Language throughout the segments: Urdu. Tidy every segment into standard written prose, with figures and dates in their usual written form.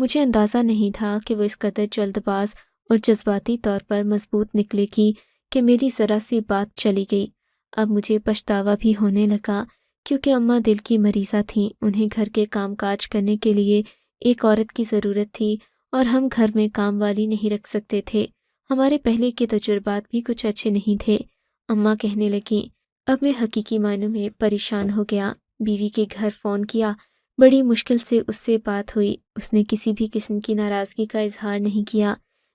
مجھے اندازہ نہیں تھا کہ وہ اس قدر جلد باز اور جذباتی طور پر مضبوط نکلے گی کہ میری ذرا سی بات چلی گئی۔ اب مجھے پچھتاوا بھی ہونے لگا، کیونکہ اماں دل کی مریضہ تھیں، انہیں گھر کے کام کاج کرنے کے لیے ایک عورت کی ضرورت تھی، اور ہم گھر میں کام والی نہیں رکھ سکتے تھے۔ ہمارے پہلے کے تجربات بھی کچھ اچھے نہیں تھے۔ اماں کہنے لگیں۔ اب میں حقیقی معنوں میں پریشان ہو گیا۔ بیوی کے گھر فون کیا، بڑی مشکل سے اس سے بات ہوئی۔ اس نے کسی بھی قسم کی ناراضگی کا اظہار نہیں کیا۔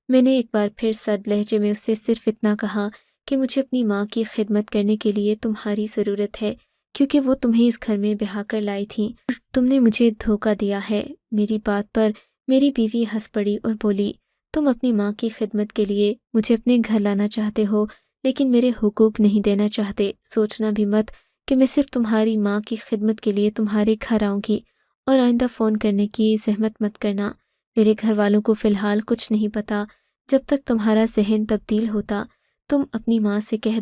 میں نے ایک بار پھر سرد لہجے میں اس سے صرف اتنا کہا کہ مجھے اپنی ماں کی خدمت کرنے کے لیے تمہاری ضرورت ہے، کیونکہ وہ تمہیں اس گھر میں بہا کر لائی تھیں اور تم نے مجھے دھوکہ دیا ہے۔ میری بات پر میری بیوی ہنس پڑی اور بولی، تم اپنی ماں کی خدمت کے لیے مجھے اپنے گھر لانا چاہتے ہو، لیکن میرے حقوق نہیں دینا چاہتے۔ سوچنا بھی مت کہ میں صرف تمہاری ماں کی خدمت کے لیے تمہارے گھر آؤں گی، اور آئندہ فون کرنے کی زحمت مت کرنا۔ میرے گھر والوں کو فی الحال کچھ نہیں پتا۔ جب تک تمہارا ذہن تبدیل ہوتا، تم اپنی ماں سے کہہ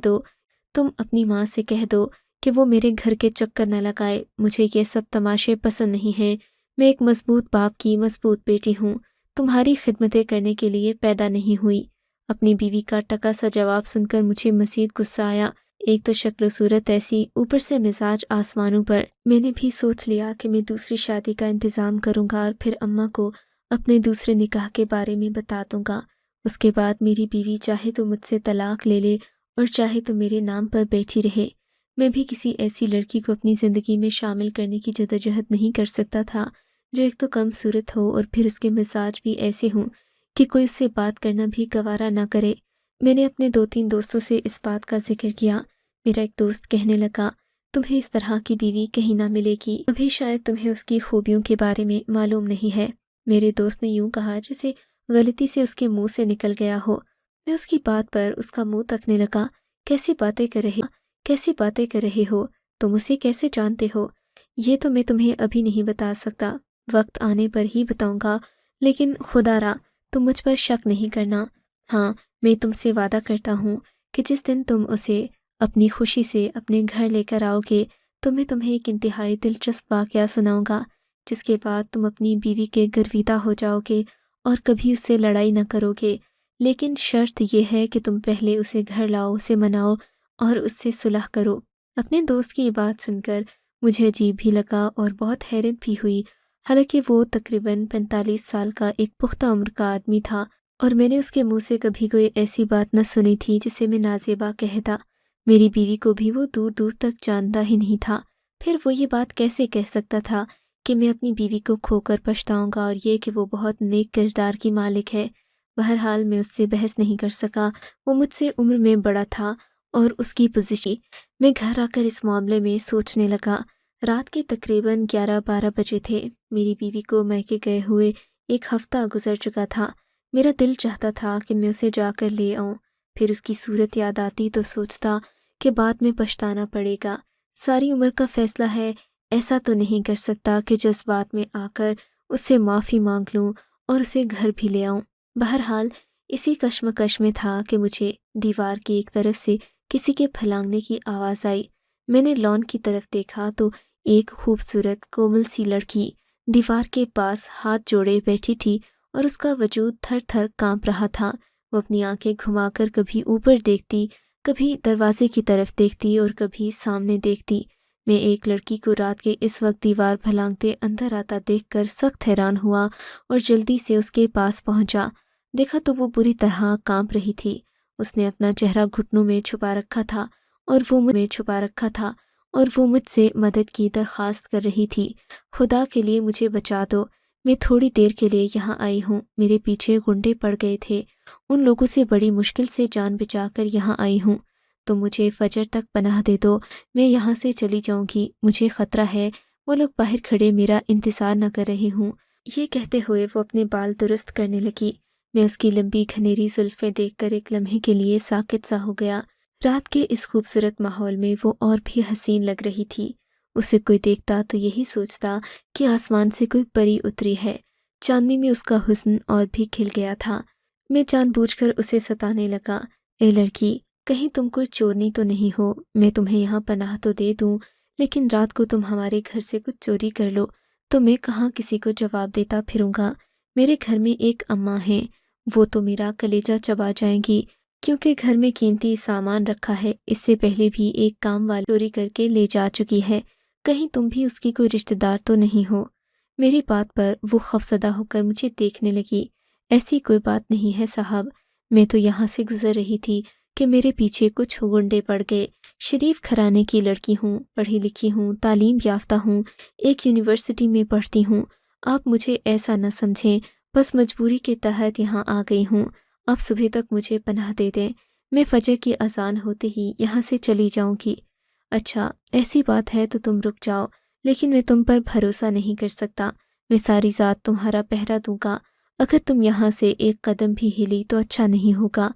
دو کہ وہ میرے گھر کے چکر نہ لگائے۔ مجھے یہ سب تماشے پسند نہیں ہیں۔ میں ایک مضبوط باپ کی مضبوط بیٹی ہوں، تمہاری خدمتیں کرنے کے لیے پیدا نہیں ہوئی۔ اپنی بیوی کا ٹکا سا جواب سن کر مجھے مزید غصہ آیا۔ ایک تو شکل و صورت ایسی، اوپر سے مزاج آسمانوں پر۔ میں نے بھی سوچ لیا کہ میں دوسری شادی کا انتظام کروں گا اور پھر اماں کو اپنے دوسرے نکاح کے بارے میں بتا دوں گا۔ اس کے بعد میری بیوی چاہے تو مجھ سے طلاق لے لے اور چاہے تو میرے نام پر بیٹھی رہے۔ میں بھی کسی ایسی لڑکی کو اپنی زندگی میں شامل کرنے کی جدوجہد نہیں کر سکتا تھا جو ایک تو کم صورت ہو اور پھر اس کے مزاج بھی ایسے ہوں کہ کوئی اس سے بات کرنا بھی گوارا نہ کرے۔ میں نے اپنے 2-3 دوستوں سے اس بات کا ذکر کیا۔ میرا ایک دوست کہنے لگا، تمہیں اس طرح کی بیوی کہیں نہ ملے گی، ابھی شاید تمہیں اس کی خوبیوں کے بارے میں معلوم نہیں ہے۔ میرے دوست نے یوں کہا جیسے غلطی سے اس کے منہ سے نکل گیا ہو۔ میں اس کی بات پر اس کا منہ تکنے لگا۔ کیسی باتیں کر رہے ہو؟ تم اسے کیسے جانتے ہو؟ یہ تو میں تمہیں ابھی نہیں بتا سکتا، وقت آنے پر ہی بتاؤں گا، لیکن خدا را تم مجھ پر شک نہیں کرنا۔ ہاں، میں تم سے وعدہ کرتا ہوں کہ جس دن تم اسے اپنی خوشی سے اپنے گھر لے کر آؤ گے تو میں تمہیں ایک انتہائی دلچسپ واقعہ سناؤں گا، جس کے بعد تم اپنی بیوی کے گرویدہ ہو جاؤ گے اور کبھی اس سے لڑائی نہ کرو گے۔ لیکن شرط یہ ہے کہ تم پہلے اسے گھر لاؤ، اسے مناؤ اور اس سے صلح کرو۔ اپنے دوست کی یہ بات سن کر مجھے عجیب بھی لگا اور بہت حیرت بھی ہوئی، حالانکہ وہ تقریباً 45 سال کا ایک پختہ عمر کا آدمی تھا، اور میں نے اس کے منہ سے کبھی کوئی ایسی بات نہ سنی تھی جسے میں نازیبا کہتا۔ میری بیوی کو بھی وہ دور دور تک جانتا ہی نہیں تھا، پھر وہ یہ بات کیسے کہہ سکتا تھا کہ میں اپنی بیوی کو کھو کر پچھتاؤں گا، اور یہ کہ وہ بہت نیک کردار کی مالک ہے۔ بہرحال میں اس سے بحث نہیں کر سکا، وہ مجھ سے عمر میں بڑا تھا اور اس کی پوزیشن۔ میں گھر آ کر اس معاملے میں سوچنے لگا۔ رات کے تقریباً 11-12 بجے تھے۔ میری بیوی کو میکے گئے ہوئے ایک ہفتہ گزر چکا تھا۔ میرا دل چاہتا تھا کہ میں اسے جا کر لے آؤں، پھر اس کی صورت یاد آتی تو سوچتا کہ بعد میں پچھتانا پڑے گا۔ ساری عمر کا فیصلہ ہے، ایسا تو نہیں کر سکتا کہ جذبات میں آ کر اس سے معافی مانگ لوں اور اسے گھر بھی لے آؤں۔ بہرحال اسی کشمکش میں تھا کہ مجھے دیوار کی ایک طرف سے کسی کے پھلانگنے کی آواز آئی۔ میں نے لان کی طرف دیکھا تو ایک خوبصورت کومل سی لڑکی دیوار کے پاس ہاتھ جوڑے بیٹھی تھی اور اس کا وجود تھر تھر کانپ رہا تھا۔ وہ اپنی آنکھیں گھما کر کبھی اوپر دیکھتی، کبھی دروازے کی طرف دیکھتی اور کبھی سامنے دیکھتی۔ میں ایک لڑکی کو رات کے اس وقت دیوار پھلانگتے اندر آتا دیکھ کر سخت حیران ہوا اور جلدی سے اس کے پاس پہنچا۔ دیکھا تو وہ بری طرح کانپ رہی تھی۔ اس نے اپنا چہرہ گھٹنوں میں چھپا رکھا تھا اور وہ مجھ سے مدد کی درخواست کر رہی تھی۔ خدا کے لیے مجھے بچا دو، میں تھوڑی دیر کے لیے یہاں آئی ہوں، میرے پیچھے غنڈے پڑ گئے تھے، ان لوگوں سے بڑی مشکل سے جان بچا کر یہاں آئی ہوں، تو مجھے فجر تک پناہ دے دو، میں یہاں سے چلی جاؤں گی، مجھے خطرہ ہے، وہ لوگ باہر کھڑے میرا انتظار نہ کر رہے ہوں۔ یہ کہتے ہوئے وہ اپنے بال درست کرنے لگی۔ میں اس کی لمبی گھنیری زلفیں دیکھ کر ایک لمحے کے لیے ساکت سا ہو گیا۔ رات کے اس خوبصورت ماحول میں وہ اور بھی حسین لگ رہی تھی۔ اسے کوئی دیکھتا تو یہی سوچتا کہ آسمان سے کوئی پری اتری ہے۔ چاندنی میں اس کا حسن اور بھی کھل گیا تھا۔ میں جان بوجھ کر اسے ستانے لگا، اے لڑکی، کہیں تم کوئی چورنی تو نہیں ہو؟ میں تمہیں یہاں پناہ تو دے دوں، لیکن رات کو تم ہمارے گھر سے کچھ چوری کر لو تو میں کہاں کسی کو جواب دیتا پھروں گا؟ میرے گھر میں ایک اماں ہیں، وہ تو میرا کلیجہ چبا جائیں گی، کیونکہ گھر میں قیمتی سامان رکھا ہے، اس سے پہلے بھی ایک کام والی چوری کر کے لے جا چکی ہے، کہیں تم بھی اس کی کوئی رشتہ دار تو نہیں ہو؟ میری بات پر وہ خوفزدہ ہو کر مجھے دیکھنے لگی۔ ایسی کوئی بات نہیں ہے صاحب، میں تو یہاں سے گزر رہی تھی کہ میرے پیچھے کچھ غنڈے پڑ گئے۔ شریف گھرانے کی لڑکی ہوں، پڑھی لکھی ہوں، تعلیم یافتہ ہوں، ایک یونیورسٹی میں پڑھتی ہوں۔ آپ مجھے ایسا نہ سمجھیں، بس مجبوری کے تحت یہاں آ گئی ہوں۔ آپ صبح تک مجھے پناہ دے دیں، میں فجر کی اذان ہوتے ہی یہاں سے چلی جاؤں گی۔ اچھا، ایسی بات ہے تو تم رک جاؤ، لیکن میں تم پر بھروسہ نہیں کر سکتا۔ میں ساری رات تمہارا پہرا دوں گا، اگر تم یہاں سے ایک قدم بھی ہلی تو اچھا نہیں ہوگا۔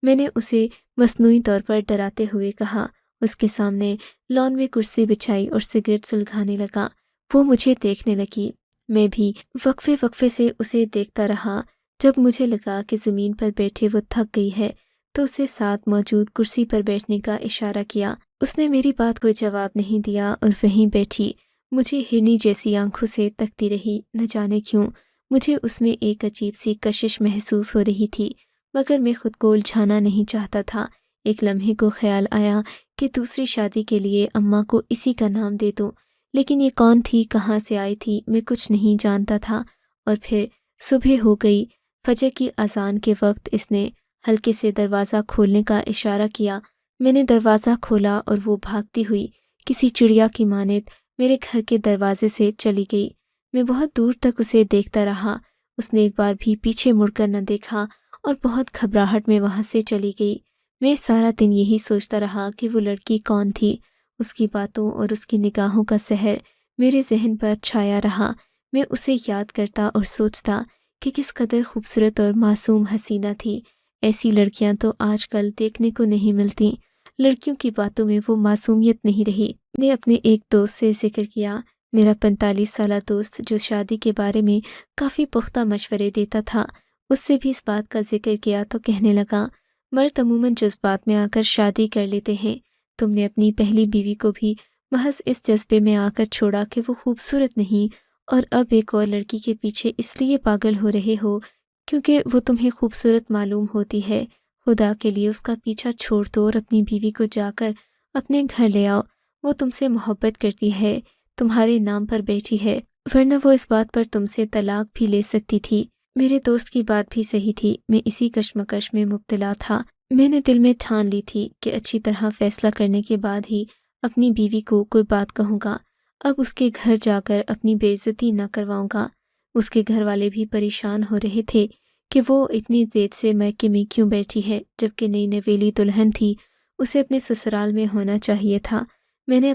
میں نے اسے مصنوعی طور پر ڈراتے ہوئے کہا۔ اس کے سامنے لان میں کرسی بچھائی اور سگریٹ سلگانے لگا۔ وہ مجھے دیکھنے لگی، میں بھی وقفے وقفے سے اسے دیکھتا رہا۔ جب مجھے لگا کہ زمین پر بیٹھے وہ تھک گئی ہے تو اسے ساتھ موجود کرسی پر بیٹھنے کا اشارہ کیا۔ اس نے میری بات کو جواب نہیں دیا اور وہیں بیٹھی مجھے ہرنی جیسی آنکھوں سے تکتی رہی۔ نہ جانے کیوں مجھے اس میں ایک عجیب سی کشش محسوس ہو رہی تھی، مگر میں خود کو الجھانا نہیں چاہتا تھا۔ ایک لمحے کو خیال آیا کہ دوسری شادی کے لیے اماں کو اسی کا نام دے دوں، لیکن یہ کون تھی، کہاں سے آئی تھی، میں کچھ نہیں جانتا تھا۔ اور پھر صبح ہو گئی۔ فجر کی اذان کے وقت اس نے ہلکے سے دروازہ کھولنے کا اشارہ کیا۔ میں نے دروازہ کھولا اور وہ بھاگتی ہوئی کسی چڑیا کی مانند میرے گھر کے دروازے سے چلی گئی۔ میں بہت دور تک اسے دیکھتا رہا، اس نے ایک بار بھی پیچھے مڑ کر نہ دیکھا اور بہت گھبراہٹ میں وہاں سے چلی گئی۔ میں سارا دن یہی سوچتا رہا کہ وہ لڑکی کون تھی۔ اس کی باتوں اور اس کی نگاہوں کا سحر میرے ذہن پر چھایا رہا۔ میں اسے یاد کرتا اور سوچتا کہ کس قدر خوبصورت اور معصوم حسینہ تھی۔ ایسی لڑکیاں تو آج کل دیکھنے کو نہیں ملتی۔ لڑکیوں کی باتوں میں وہ معصومیت نہیں رہی۔ نے اپنے ایک دوست سے ذکر کیا، میرا 45 سالہ دوست جو شادی کے بارے میں کافی پختہ مشورے دیتا تھا، اس سے بھی اس بات کا ذکر کیا تو کہنے لگا، مرد عموماً جذبات میں آ کر شادی کر لیتے ہیں۔ تم نے اپنی پہلی بیوی کو بھی محض اس جذبے میں آ کر چھوڑا کہ وہ خوبصورت نہیں، اور اب ایک اور لڑکی کے پیچھے اس لیے پاگل ہو رہے ہو کیونکہ وہ تمہیں خوبصورت معلوم ہوتی ہے۔ خدا کے لیے اس کا پیچھا چھوڑ دو اور اپنی بیوی کو جا کر اپنے گھر لے آؤ۔ وہ تم سے محبت کرتی ہے، تمہارے نام پر بیٹھی ہے، ورنہ وہ اس بات پر تم سے طلاق بھی لے سکتی تھی۔ میرے دوست کی بات بھی صحیح تھی، میں اسی کشمکش میں مبتلا تھا۔ میں نے دل میں ٹھان لی تھی کہ اچھی طرح فیصلہ کرنے کے بعد ہی اپنی بیوی کو کوئی بات کہوں گا۔ اب اس کے گھر جا کر اپنی بے عزتی نہ کرواؤں گا۔ اس کے گھر والے بھی پریشان ہو رہے تھے کہ وہ اتنی دیر سے میکے میں کیوں بیٹھی ہے، جبکہ نئی نویلی دلہن تھی، اسے اپنے سسرال میں ہونا چاہیے تھا۔ میں نے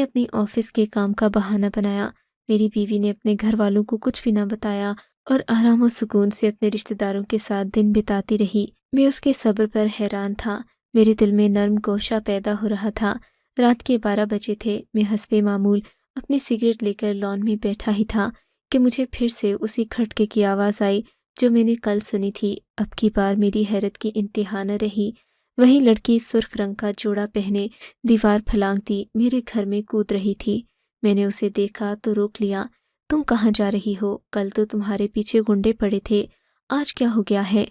اپنی آفس کے کام کا بہانہ بنایا۔ میری بیوی نے اپنے گھر والوں کو کچھ بھی نہ بتایا اور آرام و سکون سے اپنے رشتہ داروں کے ساتھ دن بتاتی رہی۔ میں اس کے صبر پر حیران تھا، میرے دل میں نرم گوشہ پیدا ہو رہا تھا۔ رات کے 12 بجے تھے، میں حسب معمول اپنی سگریٹ لے کر لان میں بیٹھا ہی تھا کہ مجھے پھر سے اسی کھٹکے کی آواز آئی جو میں نے کل سنی تھی۔ اب کی بار میری حیرت کی انتہا نہ رہی۔ وہی لڑکی سرخ رنگ کا جوڑا پہنے دیوار پھلانگتی میرے گھر میں کود رہی تھی۔ میں نے اسے دیکھا تو روک لیا۔ تم کہاں جا رہی ہو؟ کل تو تمہارے پیچھے گنڈے پڑے تھے، آج کیا ہو گیا ہے؟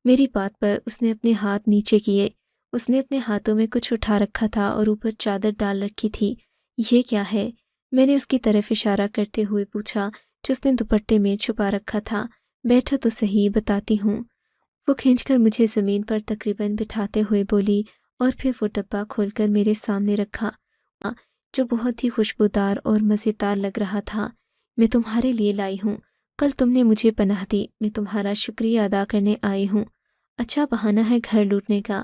میری بات پر اس نے اپنے ہاتھ نیچے کیے۔ اس نے اپنے ہاتھوں میں کچھ اٹھا رکھا تھا اور اوپر چادر ڈال رکھی تھی۔ یہ کیا ہے؟ میں نے اس کی طرف اشارہ کرتے ہوئے پوچھا جو اس نے دوپٹے میں چھپا رکھا تھا۔ بیٹھو تو صحیح، بتاتی ہوں۔ وہ کھینچ کر مجھے زمین پر تقریباً بٹھاتے ہوئے بولی اور پھر وہ ڈبہ کھول کر میرے سامنے رکھا جو بہت ہی خوشبودار اور مزیدار لگ رہا تھا۔ میں تمہارے لیے لائی ہوں، کل تم نے مجھے پناہ دی، میں تمہارا شکریہ ادا کرنے آئی ہوں۔ اچھا بہانہ ہے گھر لوٹنے کا۔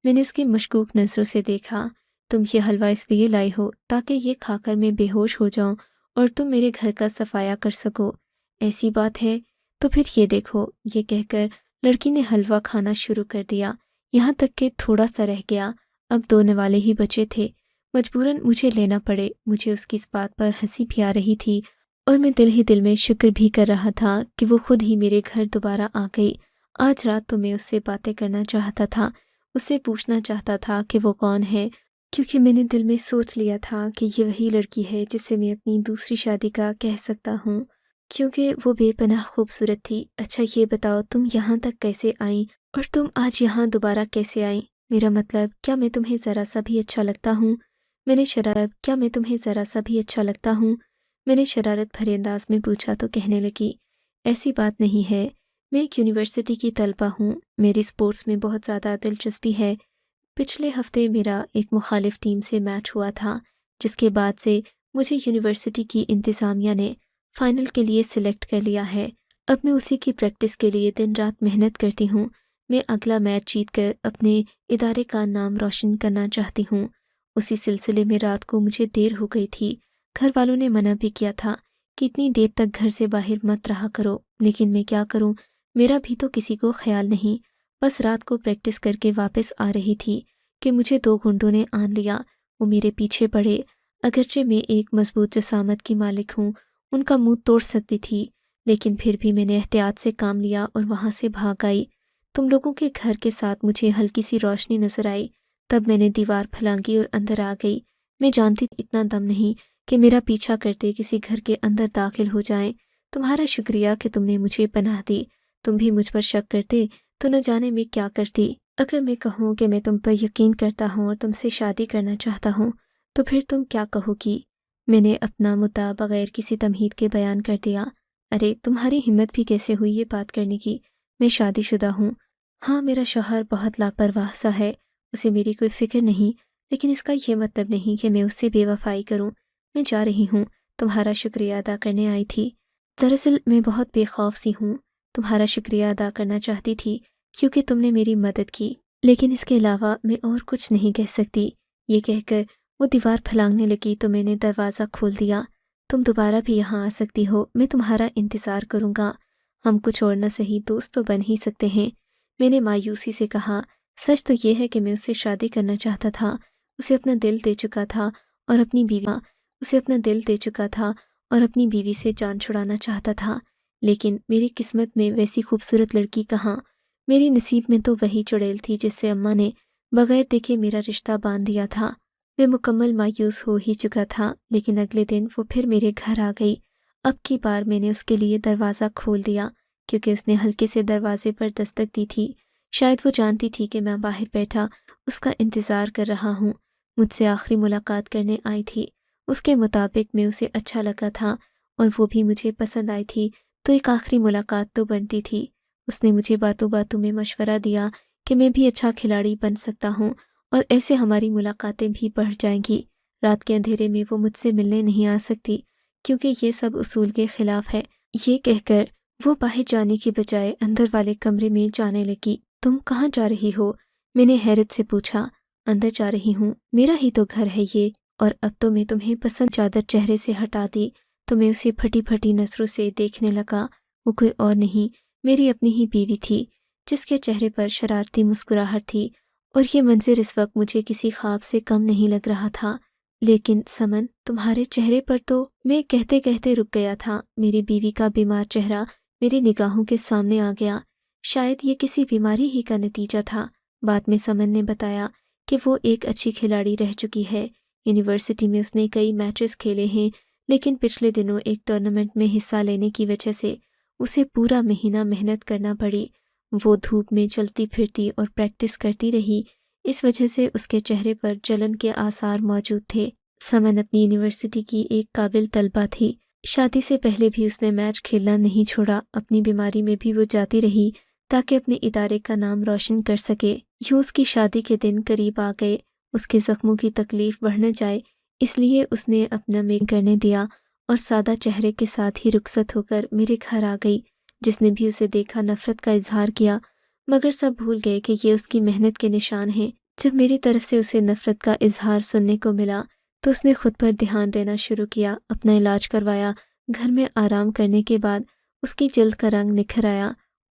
میں نے اس کی مشکوک نظروں سے دیکھا۔ تم یہ حلوہ اس لیے لائی ہو تاکہ یہ کھا کر میں بے ہوش ہو جاؤں اور تم میرے گھر کا صفایا کر سکو۔ ایسی بات ہے تو پھر یہ دیکھو۔ یہ کہہ کر لڑکی نے حلوہ کھانا شروع کر دیا، یہاں تک کہ تھوڑا سا رہ گیا۔ اب 2 نوالے ہی بچے تھے، مجبوراً مجھے لینا پڑے۔ مجھے اس کی اس بات پر ہنسی بھی آ رہی تھی اور میں دل ہی دل میں شکر بھی کر رہا تھا کہ وہ خود ہی میرے گھر دوبارہ آ گئی۔ آج رات تو میں اس سے باتیں کرنا چاہتا تھا، اس سے پوچھنا چاہتا تھا کہ وہ کون ہے، کیونکہ میں نے دل میں سوچ لیا تھا کہ یہ وہی لڑکی ہے جس سے میں اپنی دوسری شادی کا کہہ سکتا ہوں۔ کیونکہ وہ بے پناہ خوبصورت تھی۔ اچھا یہ بتاؤ تم یہاں تک کیسے آئیں اور تم آج یہاں دوبارہ کیسے آئیں؟ میرا مطلب کیا میں تمہیں ذرا سا بھی اچھا لگتا ہوں؟ میں نے شرارت بھرے انداز میں پوچھا تو کہنے لگی، ایسی بات نہیں ہے، میں ایک یونیورسٹی کی طالبہ ہوں، میری اسپورٹس میں بہت زیادہ دلچسپی ہے۔ پچھلے ہفتے میرا ایک مخالف ٹیم سے میچ ہوا تھا، جس کے بعد سے مجھے یونیورسٹی کی انتظامیہ نے فائنل کے لیے سلیکٹ کر لیا ہے۔ اب میں اسی کی پریکٹس کے لیے دن رات محنت کرتی ہوں۔ میں اگلا میچ جیت کر اپنے ادارے کا نام روشن کرنا چاہتی ہوں۔ اسی سلسلے میں رات کو مجھے دیر ہو گئی تھی۔ گھر والوں نے منع بھی کیا تھا کہ اتنی دیر تک گھر سے باہر مت رہا کرو، لیکن میں کیا کروں، میرا بھی تو کسی کو خیال نہیں۔ بس رات کو پریکٹس کر کے واپس آ رہی تھی کہ مجھے 2 گنڈوں نے آن لیا۔ وہ میرے پیچھے پڑے۔ اگرچہ میں ایک مضبوط جسامت کی مالک ہوں، ان کا منہ توڑ سکتی تھی، لیکن پھر بھی میں نے احتیاط سے کام لیا اور وہاں سے بھاگ آئی۔ تم لوگوں کے گھر کے ساتھ مجھے ہلکی سی روشنی نظر آئی، تب میں نے دیوار پھلانگی اور اندر آ گئی۔ میں جانتی اتنا دم نہیں کہ میرا پیچھا کرتے کسی گھر کے اندر داخل ہو جائیں۔ تمہارا شکریہ کہ تم نے مجھے پناہ دی۔ تم بھی مجھ پر شک کرتے تو نہ جانے میں کیا کرتی۔ اگر میں کہوں کہ میں تم پر یقین کرتا ہوں اور تم سے شادی کرنا چاہتا ہوں تو پھر تم کیا کہو گی؟ میں نے اپنا مدعا بغیر کسی تمہید کے بیان کر دیا۔ ارے تمہاری ہمت بھی کیسے ہوئی یہ بات کرنے کی؟ میں شادی شدہ ہوں۔ ہاں میرا شوہر بہت لاپرواہ سا ہے، اسے میری کوئی فکر نہیں، لیکن اس کا یہ مطلب نہیں کہ میں اس سے بے وفائی کروں۔ میں جا رہی ہوں، تمہارا شکریہ ادا کرنے آئی تھی۔ دراصل میں بہت بے خوف سی ہوں، تمہارا شکریہ ادا کرنا چاہتی تھی کیونکہ تم نے میری مدد کی، لیکن اس کے علاوہ میں اور کچھ نہیں کہہ سکتی۔ یہ کہہ کر وہ دیوار پھلانگنے لگی تو میں نے دروازہ کھول دیا۔ تم دوبارہ بھی یہاں آ سکتی ہو، میں تمہارا انتظار کروں گا۔ ہم کچھ اور نہ صحیح دوست تو بن ہی سکتے ہیں، میں نے مایوسی سے کہا۔ سچ تو یہ ہے کہ میں اس سے شادی کرنا چاہتا تھا، اسے اپنا دل دے چکا تھا اور اپنی بیوی سے جان چھڑانا چاہتا تھا، لیکن میری قسمت میں ویسی خوبصورت لڑکی کہاں؟ میری نصیب میں تو وہی چڑیل تھی جس سے اماں نے بغیر دیکھے میرا رشتہ باندھ دیا تھا۔ میں مکمل مایوس ہو ہی چکا تھا، لیکن اگلے دن وہ پھر میرے گھر آ گئی۔ اب کی بار میں نے اس کے لیے دروازہ کھول دیا کیونکہ اس نے ہلکے سے دروازے پر دستک دی تھی۔ شاید وہ جانتی تھی کہ میں باہر بیٹھا اس کا انتظار کر رہا ہوں۔ مجھ سے آخری ملاقات کرنے آئی تھی۔ اس کے مطابق میں اسے اچھا لگا تھا اور وہ بھی مجھے پسند آئی تھی، تو ایک آخری ملاقات تو بنتی تھی۔ اس نے مجھے باتوں باتوں میں مشورہ دیا کہ میں بھی اچھا کھلاڑی بن سکتا ہوں اور ایسے ہماری ملاقاتیں بھی بڑھ جائیں گی۔ رات کے اندھیرے میں وہ مجھ سے ملنے نہیں آ سکتی کیونکہ یہ سب اصول کے خلاف ہے۔ یہ کہہ کر وہ باہر جانے کی بجائے اندر والے کمرے میں جانے لگی۔ تم کہاں جا رہی ہو؟ میں نے حیرت سے پوچھا۔ اندر جا رہی ہوں، میرا ہی تو گھر ہے یہ، اور اب تو میں تمہیں پسند چادر چہرے سے ہٹا دی تو میں اسے پھٹی پھٹی نظروں سے دیکھنے لگا۔ وہ کوئی اور نہیں، میری اپنی ہی بیوی تھی جس کے چہرے پر شرارتی مسکراہٹ تھی، اور یہ منظر اس وقت مجھے کسی خواب سے کم نہیں لگ رہا تھا۔ لیکن سمن، تمہارے چہرے پر تو… میں کہتے کہتے رک گیا تھا۔ میری بیوی کا بیمار چہرہ میری نگاہوں کے سامنے آ گیا۔ شاید یہ کسی بیماری ہی کا نتیجہ تھا۔ بعد میں سمن نے بتایا کہ وہ ایک اچھی کھلاڑی رہ چکی ہے۔ یونیورسٹی میں اس نے کئی میچز کھیلے ہیں، لیکن پچھلے دنوں ایک ٹورنامنٹ میں حصہ لینے کی وجہ سے اسے پورا مہینہ محنت کرنا پڑی۔ وہ دھوپ میں چلتی پھرتی اور پریکٹس کرتی رہی، اس وجہ سے اس کے چہرے پر جلن کے آثار موجود تھے۔ سمن اپنی یونیورسٹی کی ایک قابل طالبہ تھی۔ شادی سے پہلے بھی اس نے میچ کھیلنا نہیں چھوڑا۔ اپنی بیماری میں بھی وہ جاتی رہی تاکہ اپنے ادارے کا نام روشن کر سکے۔ یوں اس کی شادی کے دن قریب آ گئے۔ اس کے زخموں کی تکلیف بڑھ نہ جائے اس لیے اس نے اپنا میک کرنے دیا اور سادہ چہرے کے ساتھ ہی رخصت ہو کر میرے گھر آ گئی۔ جس نے بھی اسے دیکھا نفرت کا اظہار کیا، مگر سب بھول گئے کہ یہ اس کی محنت کے نشان ہیں۔ جب میری طرف سے اسے نفرت کا اظہار سننے کو ملا تو اس نے خود پر دھیان دینا شروع کیا، اپنا علاج کروایا۔ گھر میں آرام کرنے کے بعد اس کی جلد کا رنگ نکھر آیا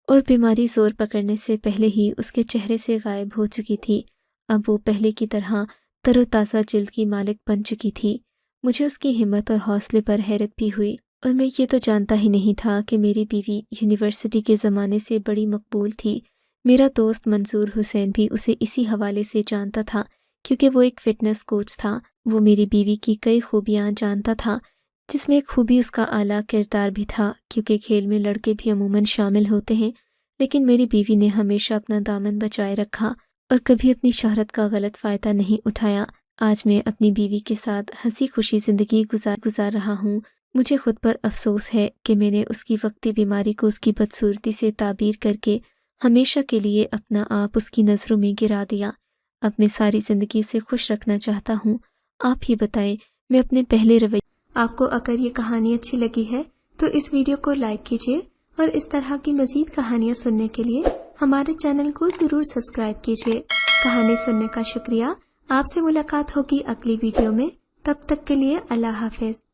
اور بیماری زور پکڑنے سے پہلے ہی اس کے چہرے سے غائب ہو چکی تھی۔ اب وہ پہلے کی طرح تر و تازہ جلد کی مالک بن چکی تھی۔ مجھے اس کی ہمت اور حوصلے پر حیرت بھی ہوئی، اور میں یہ تو جانتا ہی نہیں تھا کہ میری بیوی یونیورسٹی کے زمانے سے بڑی مقبول تھی۔ میرا دوست منظور حسین بھی اسے اسی حوالے سے جانتا تھا کیونکہ وہ ایک فٹنس کوچ تھا۔ وہ میری بیوی کی کئی خوبیاں جانتا تھا جس میں خوبی اس کا اعلیٰ کردار بھی تھا، کیونکہ کھیل میں لڑکے بھی عموماً شامل ہوتے ہیں، لیکن میری بیوی نے ہمیشہ اپنا دامن بچائے رکھا اور کبھی اپنی شہرت کا غلط فائدہ نہیں اٹھایا۔ آج میں اپنی بیوی کے ساتھ ہنسی خوشی زندگی گزار رہا ہوں۔ مجھے خود پر افسوس ہے کہ میں نے اس کی وقتی بیماری کو اس کی بدصورتی سے تعبیر کر کے ہمیشہ کے لیے اپنا آپ اس کی نظروں میں گرا دیا۔ اب میں ساری زندگی سے خوش رکھنا چاہتا ہوں۔ آپ ہی بتائیں، میں اپنے پہلے رویے۔ آپ کو اگر یہ کہانی اچھی لگی ہے تو اس ویڈیو کو لائک کیجیے اور اس طرح کی مزید کہانیاں سننے کے لیے ہمارے چینل کو ضرور سبسکرائب کیجیے۔ کہانی سننے کا شکریہ۔ آپ سے ملاقات ہوگی اگلی ویڈیو میں، تب تک کے لیے اللہ حافظ۔